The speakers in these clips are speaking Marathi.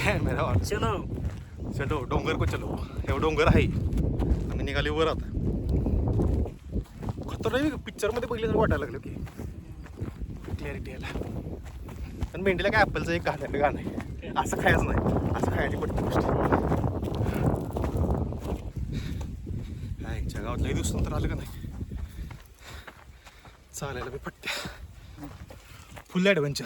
Camera on. चलो चलो डोंगर को चलो. हे डोंगर आहे आम्ही निघाली वर आता. खतरनाक पिक्चरमध्ये बघितलं तर वाटायला लागलं की क्लॅरिटी यायला. पण मेंढीला काय ॲपलचं एक गाणं आहे, असं खायचं नाही, असं खायची पडते गोष्टी. काय गावात लई दिवस नंतर आलं का नाही, चालायला बी पटत्या. फुल ॲडव्हेंचर.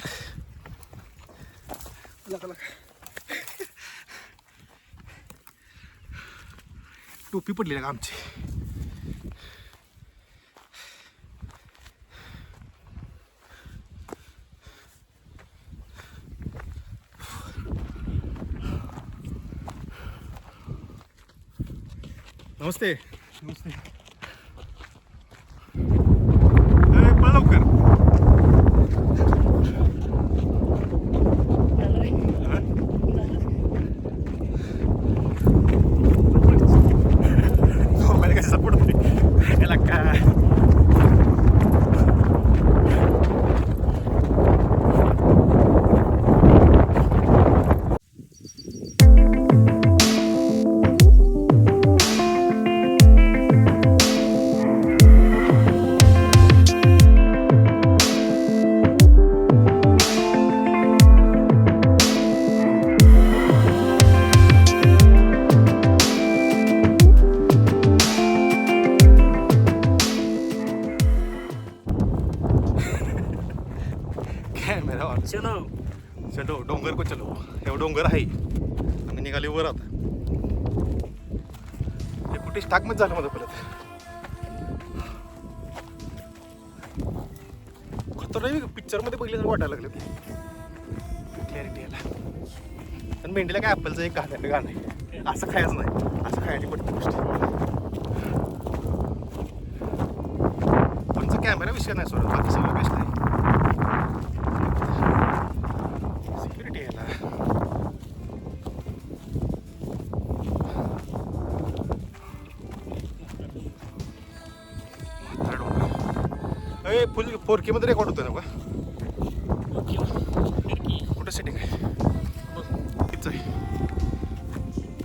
टोपी पडली का आमची. नमस्ते. नमस्ते. पण लवकर. मोबाईल कसा पडतोय याला काय. Camera on. चलो चलो डोंगर को चलो. हे डोंगर आहे आम्ही निघाली वर आता. हे कुठे स्टाकमध्ये झालं माझं परत. खतरनाक पिक्चरमध्ये बघितलं तर वाटायला लागलं की क्लॅरिटी यायला. पण मेंढीला काय ॲपलचं एक गाणं आहे, असं खायचं नाही, असं खायची पडते गोष्टी. तुमचा कॅमेरा विषय नाही सोडत, बाकी सगळं बेस्ट आहे. सिक्युरिटी यायला. फुल 4K मध्ये रेकॉर्ड होतं ना का. कुठं सेटिंग आहे, कितीच आहे.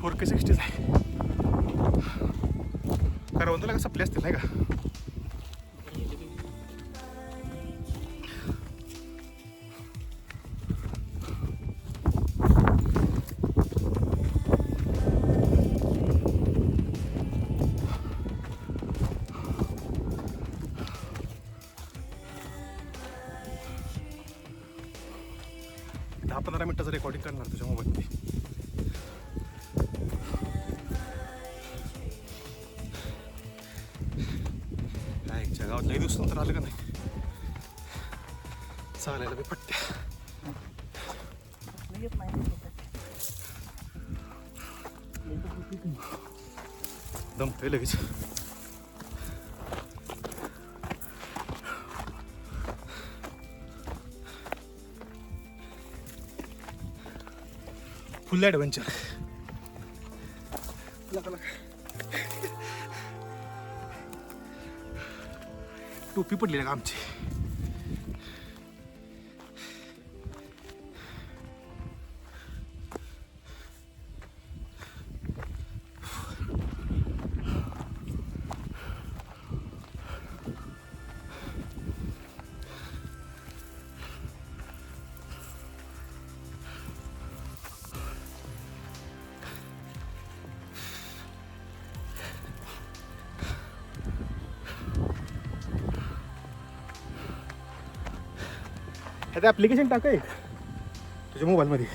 4K 60 आहे. करवंदला का सप्ले असतील नाही का. दहा 15 मिनिटाचं रेकॉर्डिंग करणार तुझ्या मोबाईलमध्ये. काय गावात लई दिवस नंतर आलं का नाही, चालायला बी पटत्या. दमतोय लगेच. फुल ॲडव्हेंचर. टोपी पडली का आमची. ह्याचं ॲप्लिकेशन टाक आहे तुझ्या मोबाईलमध्ये.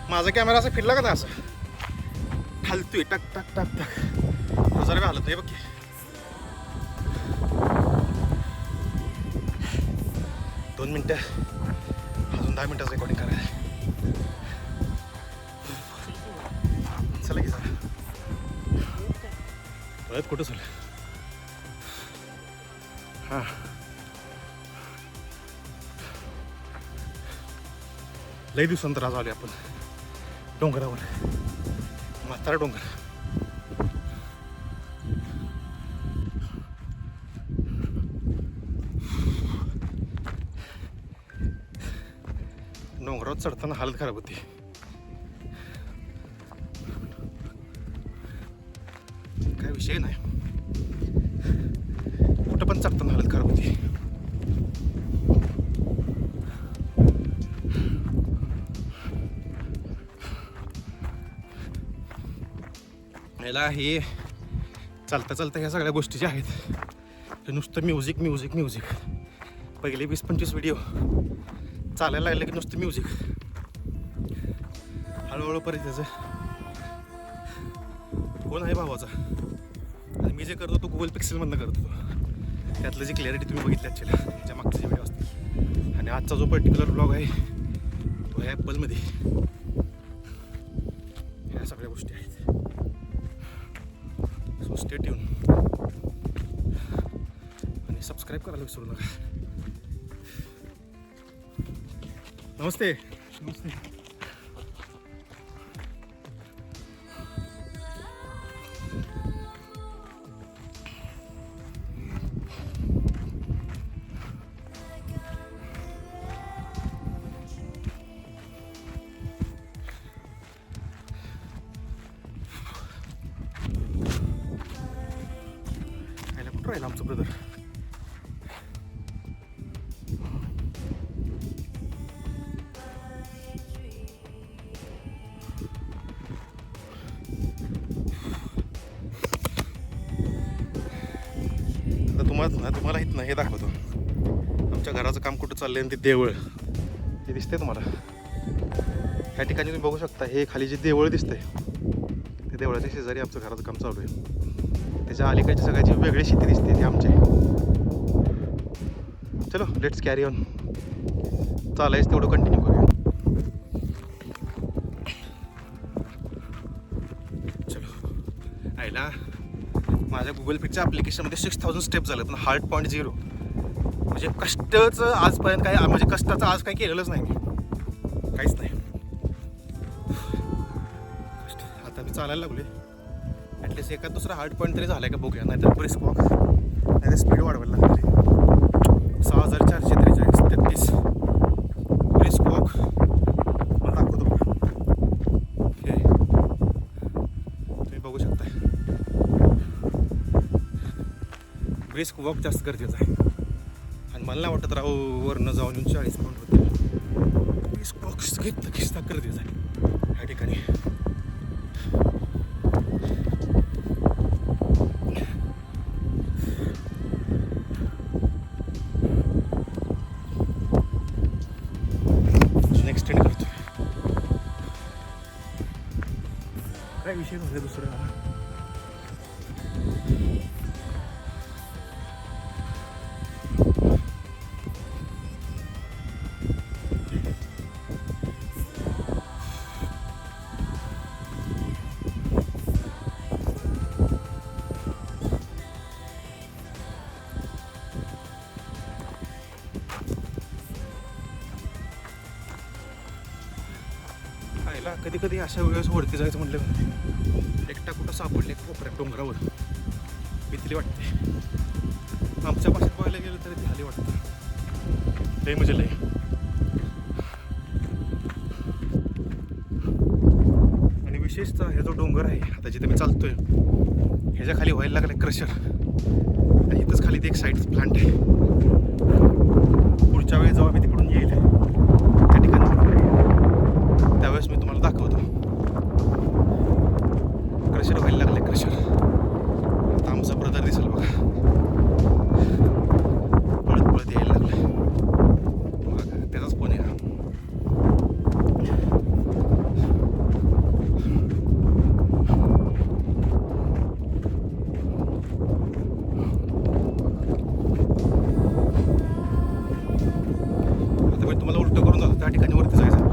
माझा कॅमेरा असा फिरला का ना, असं हलतोय टक टक टक टक. जरा हालत नाही बघ. 2 मिनटं अजून 10 मिनटाचं रेकॉर्डिंग करायचं. चला की जरा परत कुठं झालं. हां लई दिवसानंतर आज आले आपण डोंगरावर. म्हातारा डोंगर. पर्वत चढताना हालत खराब होती. काय विषय नाही, कुठं पण चढताना हालत खराब होती. याला हे चालता चालता ह्या सगळ्या गोष्टी ज्या आहेत हे नुसतं म्युझिक म्युझिक म्युझिक. पहिले 20-25 व्हिडिओ चालायला लागले की नुसतं म्युझिक. हळूहळू परत त्याचं फोन आहे भावाचा आणि मी जे करतो तो गुगल पिक्सेलमधनं करतो. त्यातलं जी क्लॅरिटी तुम्ही बघितली ॲक्च्युली त्याच्या मागचे जे व्हिडिओ असतात. आणि आजचा जो पर्टिक्युलर ब्लॉग आहे तो आहे ॲपलमध्ये. ह्या सगळ्या गोष्टी आहेत. सो स्टे ट्यून आणि सबस्क्राईब करायला विसरू नका. नमस्ते. नमस्ते. कुठं राहिलं आमचं ब्रदर? तुम्हाला इथं हे दाखवतो आमच्या घराचं काम कुठं चाललंय. आणि ते देवळ ते दिसतंय तुम्हाला ह्या ठिकाणी तुम्ही बघू शकता. हे खाली जे देवळ दिसतंय त्या देवळाच्या शेजारी आमचं घराचं काम चालू आहे. त्याच्या अलीकडची सगळ्याची वेगळी शेती दिसते ती आमची. चलो लेट्स कॅरी ऑन. चालायचं तेवढं कंटिन्यू करूया. चलो आयला माझ्या गुगल पिकच्या ॲप्लिकेशनमध्ये 6000 स्टेप झालं पण हार्ट पॉईंट 0. म्हणजे कष्टाचं आजपर्यंत काय म्हणजे कष्टाचं आज काही केलेलंच नाही मी. काहीच नाही. आता मी चालायला लागले ॲटलिस्ट एका दुसरा हार्ट पॉईंट तरी झाला आहे का बघूया. नाहीतर ब्रिस्क वॉक नाहीतर स्पीड वाढवायला लागली. 6443 ब्रिस्क वॉक मला दाखवतो बघा. हे तुम्ही बघू शकता. ब्रिस्क वॉक जास्त गरजेचं आहे. आणि मला नाही वाटत राहू वरनं जाऊन 40 पाऊंड होते. ब्रिस्क वॉक घेतलं की गरजेचं आहे ह्या ठिकाणी. एक्सटेंड करतो. काय विषय झाला दुसरं? कधी कधी अशा वेळेस वरती जायचं म्हटलं एकटा कुठं सापडले कोपऱ्यात डोंगरावर भीती वाटते. आमच्या भाषेत पाहायला गेलं तरी भीती वाटतं. लय म्हणजे लय. आणि विशेषतः हे जो डोंगर आहे आता जिथे मी चालतोय ह्याच्या खाली व्हायला लागलं क्रशर. आणि इथंच खाली ते एक साईड प्लांट आहे. पुढच्या वेळेस जेव्हा मी तिकडून येईल त्या ठिकाणी त्यावेळेस मी तुम्हाला दाखवतो. क्रशर व्हायला लागले क्रशर. आता आमचा ब्रदर दिसेल बघा पळत पळत यायला लागलाय. बघा त्याचाच फोन आहे हा. आता मी तुम्हाला उलटं करून जातो त्या ठिकाणी वरती जायचं.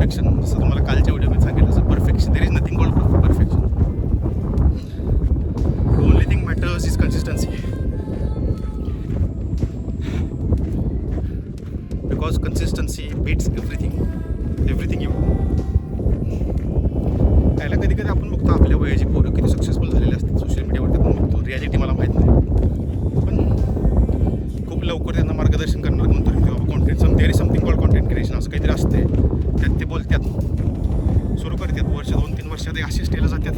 जसं तुम्हाला कालच्या व्हिडिओमध्ये सांगितलं असं perfection there is nothing called perfection. Only thing matters is consistency. Because consistency beats everything you. यायला कधी कधी आपण बघतो आपल्या वयाची पोरं किती सक्सेसफुल झालेले असतात सोशल मीडियावरती आपण बघतो. रियालिटी मला माहीत नाही, पण खूप लवकर त्यांना मार्गदर्शन करणार म्हणतो की बाबा content there is something called content creation असं काहीतरी असते. त्यात ते बोलतात, सुरू करतात, वर्ष 2-3 वर्षात असे स्टेला जातात.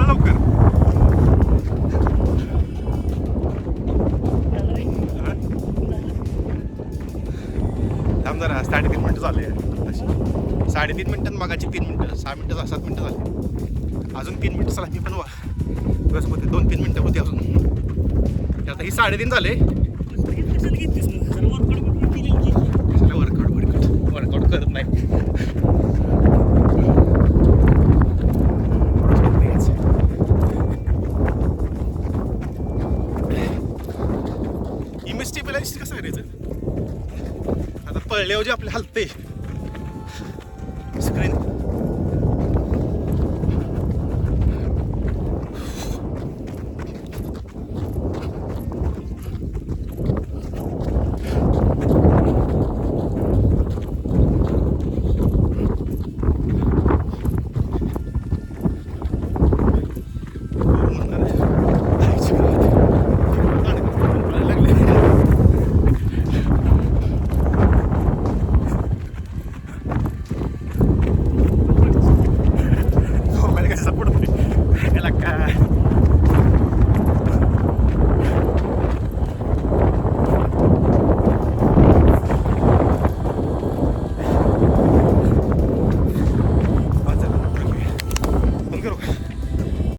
लवकर थांब जरा, 3.5 मिनटं झाले. 3.5 मिनटात मागाची 3 मिनटं, 6 मिनटं 7 मिनटं झाली. अजून 3 मिनटं चला मी पण बस होते, 2-3 मिनटं होती अजून. आता ही 3.5 झाले. वर्कआउट करत नाही. इमेस्टेबलाइज कसं करायचं आता पळल्यावर जे आपले हलते